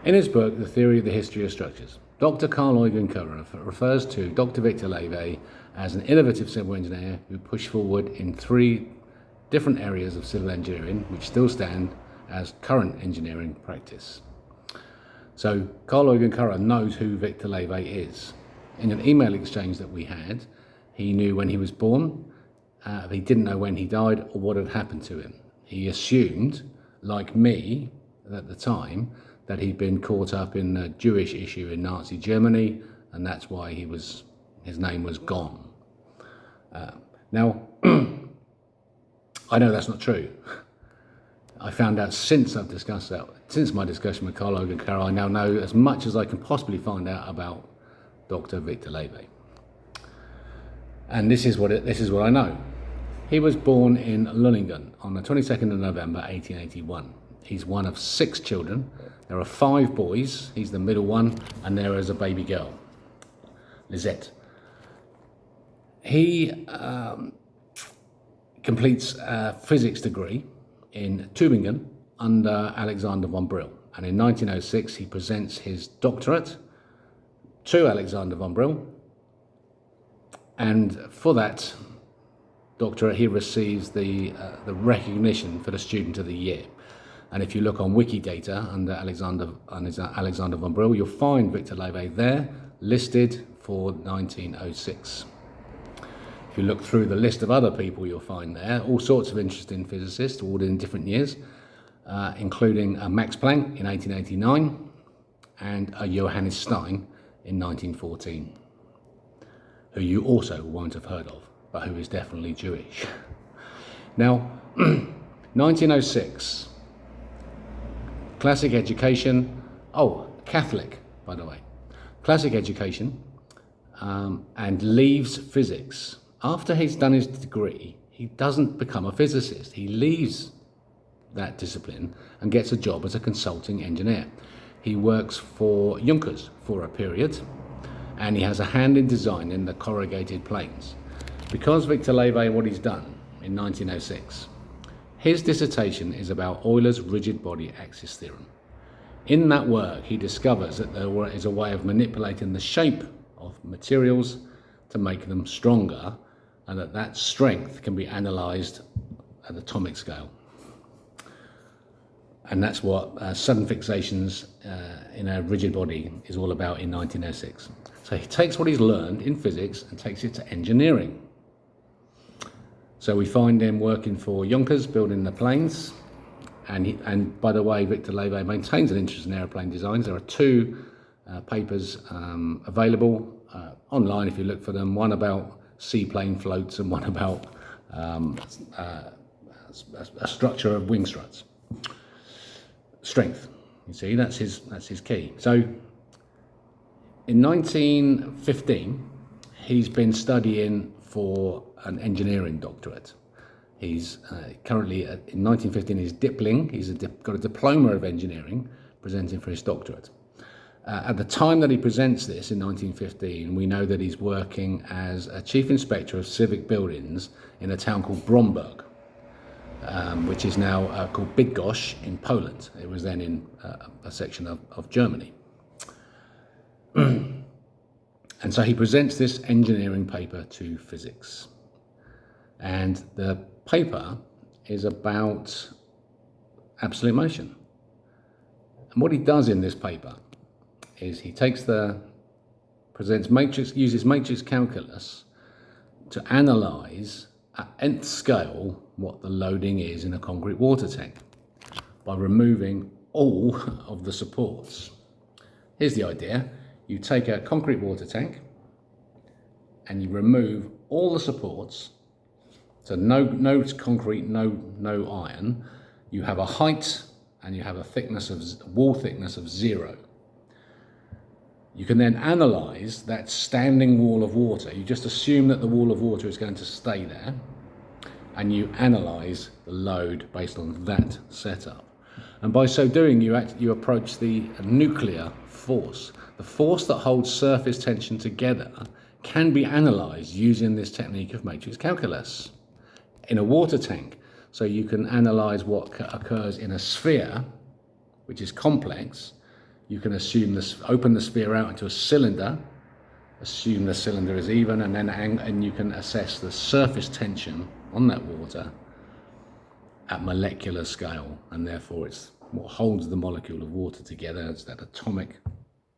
In his book, The Theory of the History of Structures, Dr. Carl Eugen Currer refers to Dr. Viktor Lewe as an innovative civil engineer who pushed forward in 3 different areas of civil engineering, which still stand as current engineering practice. So Carl Eugen Currer knows who Viktor Lewe is. In an email exchange that we had, he knew when he was born, he didn't know when he died or what had happened to him. He assumed, like me at the time, that he'd been caught up in the Jewish issue in Nazi Germany, and that's why his name was gone. Now, I know that's not true. I found out since my discussion with Carl Eugen Currer, I now know as much as I can possibly find out about Dr. Viktor Lewe. And this is what I know. He was born in Lullingen on the 22nd of November 1881. He's one of 6 children. There are 5 boys, he's the middle one, and there is a baby girl, Lisette. He completes a physics degree in Tübingen under Alexander von Brill. And in 1906, he presents his doctorate to Alexander von Brill. And for that doctorate, he receives the recognition for the Student of the Year. And if you look on Wikidata under Alexander von Brill, you'll find Viktor Lewe there listed for 1906. If you look through the list of other people, you'll find there all sorts of interesting physicists, all in different years, including Max Planck in 1889 and Johannes Stein in 1914, who you also won't have heard of, but who is definitely Jewish. Now, 1906, classic education, Catholic, by the way, classic education, and leaves physics. After he's done his degree, he doesn't become a physicist. He leaves that discipline and gets a job as a consulting engineer. He works for Junkers for a period, and he has a hand in designing the corrugated planes. Because Viktor Lewe, what he's done in 1906, his dissertation is about Euler's rigid body axis theorem. In that work, he discovers that there is a way of manipulating the shape of materials to make them stronger, and that strength can be analysed at atomic scale. And that's what sudden fixations in a rigid body is all about in 1906. So he takes what he's learned in physics and takes it to engineering. So we find him working for Junkers, building the planes. And by the way, Viktor Lewe maintains an interest in aeroplane designs. There are 2 papers available online if you look for them. One about seaplane floats and one about a structure of wing struts. Strength, you see, that's his key. So in 1915, he's been studying for an engineering doctorate. He's currently, in 1915, he's Dipling. He's got a diploma of engineering, presenting for his doctorate. At the time that he presents this, in 1915, we know that he's working as a chief inspector of civic buildings in a town called Bromberg, which is now called Bydgoszcz in Poland. It was then in a section of Germany. And so he presents this engineering paper to physics. And the paper is about absolute motion. And what he does in this paper is he uses matrix calculus to analyse at nth scale what the loading is in a concrete water tank by removing all of the supports. Here's the idea. You take a concrete water tank and you remove all the supports, so no concrete, no iron. You have a height and you have a wall thickness of 0. You can then analyse that standing wall of water. You just assume that the wall of water is going to stay there, and you analyse the load based on that setup. And by so doing, you approach the nuclear force. The force that holds surface tension together can be analysed using this technique of matrix calculus in a water tank. So you can analyse what occurs in a sphere, which is complex. you can assume this, open the sphere out into a cylinder, assume the cylinder is even, and you can assess the surface tension on that water at molecular scale, and therefore it's what holds the molecule of water together. It's that atomic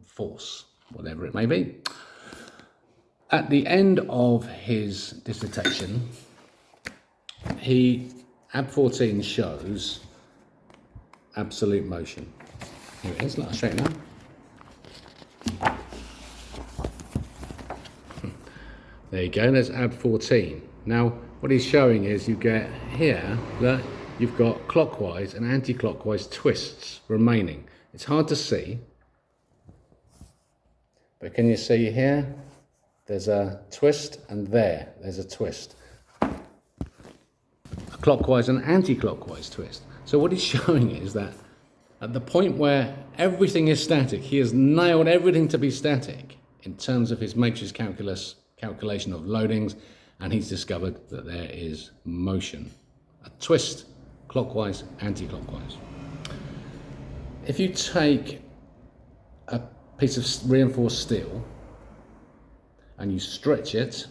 force, whatever it may be. At the end of his dissertation, AB 14 shows absolute motion. Here it is, let's show you now. There you go, there's AB 14. Now, what he's showing is you get here that you've got clockwise and anti-clockwise twists remaining. It's hard to see, but can you see here? There's a twist, and there's a twist. A clockwise and anti-clockwise twist. So what he's showing is that at the point where everything is static, he has nailed everything to be static in terms of his matrix calculation of loadings, and he's discovered that there is motion. A twist, clockwise, anti-clockwise. If you take a piece of reinforced steel and you stretch it,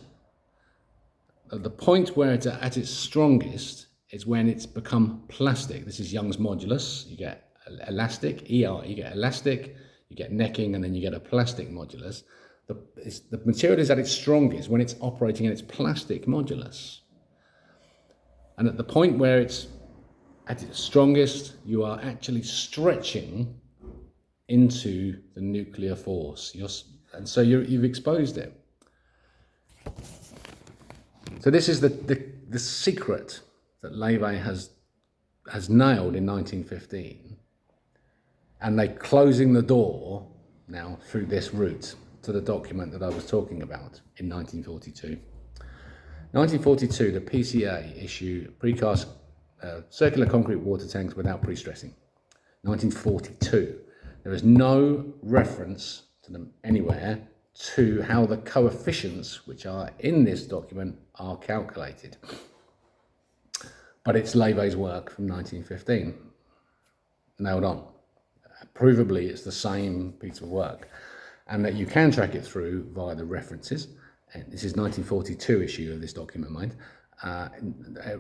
at the point where it's at its strongest is when it's become plastic. This is Young's modulus. You get elastic, ER, you get elastic, you get necking, and then you get a plastic modulus. The material is at its strongest when it's operating in its plastic modulus. And at the point where it's at its strongest, you are actually stretching into the nuclear force. And so you've exposed it. So this is the secret that Lewe has nailed in 1915. And they're closing the door now through this route to the document that I was talking about in 1942. 1942, the PCA issue precast circular concrete water tanks without pre-stressing. 1942, there is no reference to them anywhere to how the coefficients which are in this document are calculated. But it's Lewe's work from 1915, nailed on. Provably, it's the same piece of work, and that you can track it through via the references. And this is 1942 issue of this document, mind.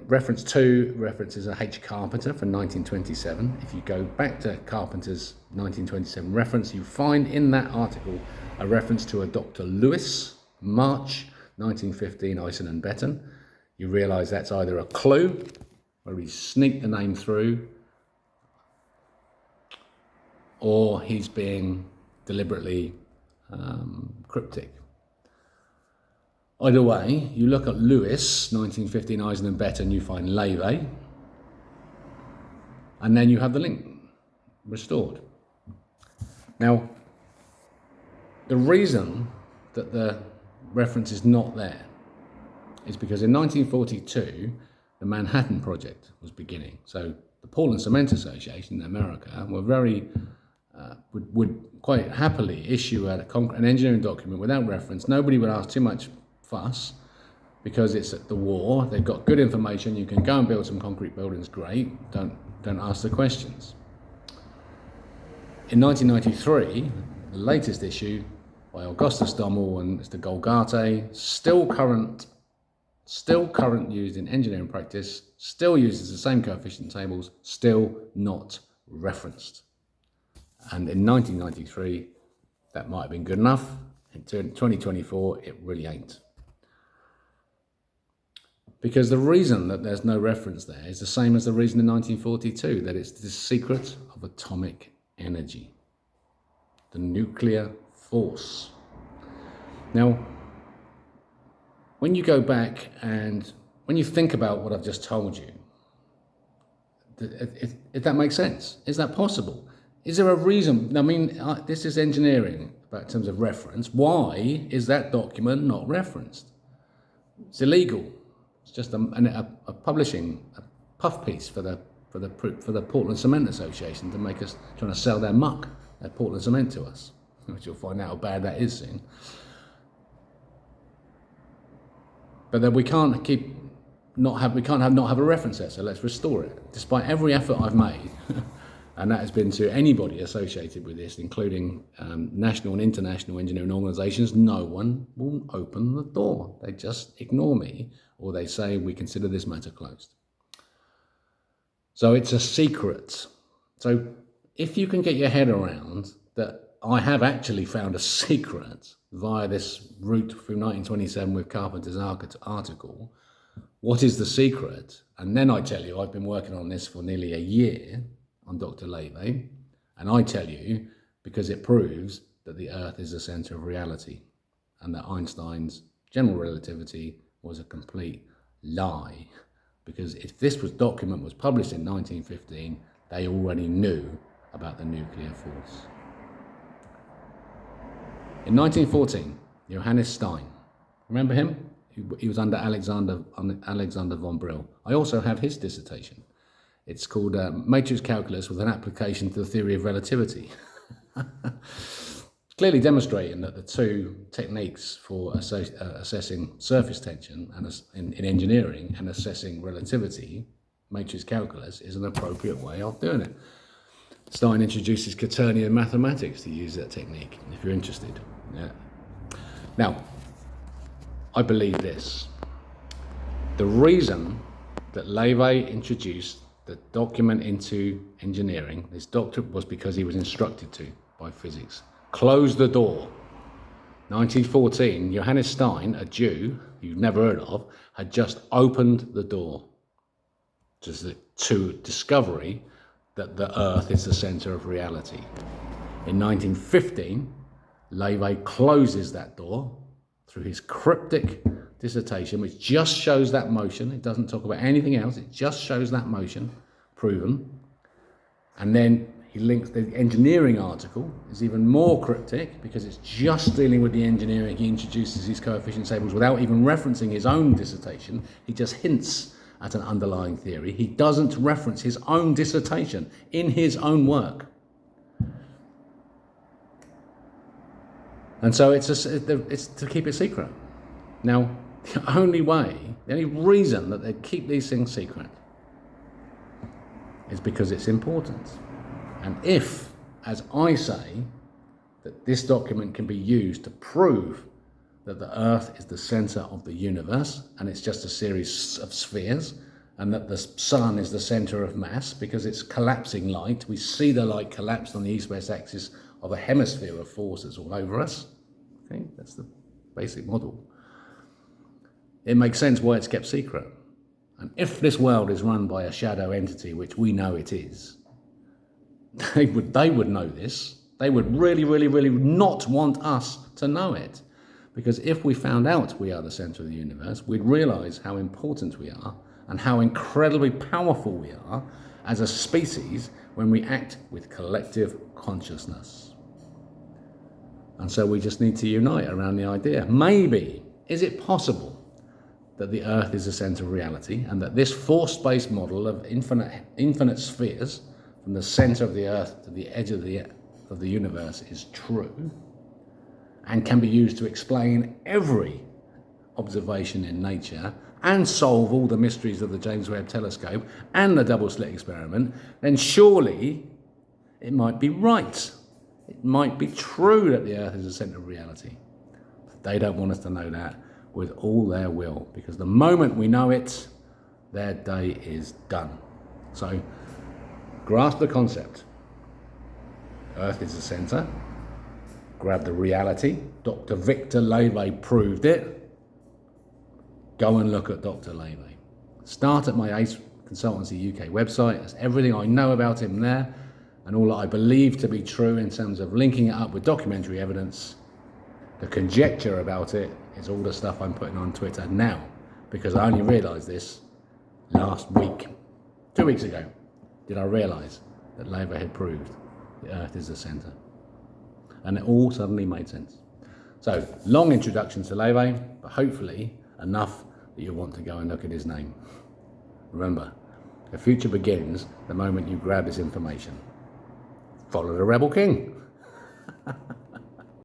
Reference 2 references a H. Carpenter from 1927. If you go back to Carpenter's 1927 reference, you find in that article a reference to a Dr. Lewis, March 1915, Ison and Beton. You realise that's either a clue, where he sneaked the name through, or he's being deliberately cryptic. Either way, you look at Lewis, 1915, Ison and Beton, you find Lewe, and then you have the link restored. Now, the reason that the reference is not there is because in 1942, the Manhattan Project was beginning. So the Portland Cement Association in America were would quite happily issue an engineering document without reference. Nobody would ask too much fuss because it's at the war. They've got good information. You can go and build some concrete buildings. Great. Don't ask the questions. In 1993, the latest issue by Augustus Dommel and Mr. Golgate, still current used in engineering practice, still uses the same coefficient tables, still not referenced. And in 1993, that might have been good enough. In 2024, it really ain't. Because the reason that there's no reference there is the same as the reason in 1942, that it's the secret of atomic energy, the nuclear force. Now, when you go back and when you think about what I've just told you, if that makes sense, is that possible? Is there a reason? I mean, this is engineering, but in terms of reference, why is that document not referenced? It's illegal. It's just a publishing a puff piece for the Portland Cement Association to make us trying to sell their muck, their Portland cement to us, which you'll find out how bad that is soon. But then we can't not have a reference there, so let's restore it. Despite every effort I've made, And that has been to anybody associated with this, including national and international engineering organisations. No one will open the door. They just ignore me, or they say we consider this matter closed. So it's a secret. So if you can get your head around that I have actually found a secret via this route through 1927 with Carpenter's article, what is the secret? And then I tell you I've been working on this for nearly a year on Dr. Lewe, and I tell you because it proves that the Earth is the centre of reality and that Einstein's general relativity was a complete lie. Because if this document was published in 1915, they already knew about the nuclear force. In 1914, Johannes Stein, remember him? He was under Alexander von Brill. I also have his dissertation. It's called Matrix Calculus with an Application to the Theory of Relativity. Clearly demonstrating that the two techniques for assessing surface tension and in engineering and assessing relativity, matrix calculus, is an appropriate way of doing it. Stein introduces quaternion mathematics to use that technique, if you're interested. Yeah. Now, I believe this. The reason that Lewe introduced the document into engineering, this doctorate, was because he was instructed to by physics. Close the door. 1914, Johannes Stein, a Jew you've never heard of, had just opened the door to discovery that the Earth is the centre of reality. In 1915, Lewe closes that door through his cryptic dissertation, which just shows that motion. It doesn't talk about anything else. It just shows that motion proven. And then he links the engineering article, is even more cryptic because it's just dealing with the engineering. He introduces his coefficient tables without even referencing his own dissertation. He just hints at an underlying theory. He doesn't reference his own dissertation in his own work. And so it's to keep it secret. Now, the only reason that they keep these things secret is because it's important. And if, as I say, that this document can be used to prove that the Earth is the centre of the universe and it's just a series of spheres, and that the sun is the centre of mass because it's collapsing light, we see the light collapse on the east-west axis of a hemisphere of forces all over us. Okay, that's the basic model. It makes sense why it's kept secret. And if this world is run by a shadow entity, which we know it is, they would know this. They would really, really, really not want us to know it. Because if we found out we are the centre of the universe, we'd realise how important we are and how incredibly powerful we are as a species when we act with collective consciousness. And so we just need to unite around the idea. Maybe, is it possible that the Earth is the centre of reality and that this force-based model of infinite spheres from the centre of the Earth to the edge of the universe is true and can be used to explain every observation in nature and solve all the mysteries of the James Webb Telescope and the double-slit experiment, then surely it might be right. It might be true that the Earth is the centre of reality. But they don't want us to know that with all their will, because the moment we know it, their day is done. So, grasp the concept. Earth is the centre. Grab the reality. Dr. Viktor Lewe proved it. Go and look at Dr. Lewe. Start at my ACE Consultancy UK website. There's everything I know about him there, and all that I believe to be true in terms of linking it up with documentary evidence. The conjecture about it is all the stuff I'm putting on Twitter now, because I only realised this last week. 2 weeks ago did I realise that Lewe had proved the Earth is the centre. And it all suddenly made sense. So, long introduction to Lewe, but hopefully enough that you'll want to go and look at his name. Remember, the future begins the moment you grab this information. Follow the Rebel King.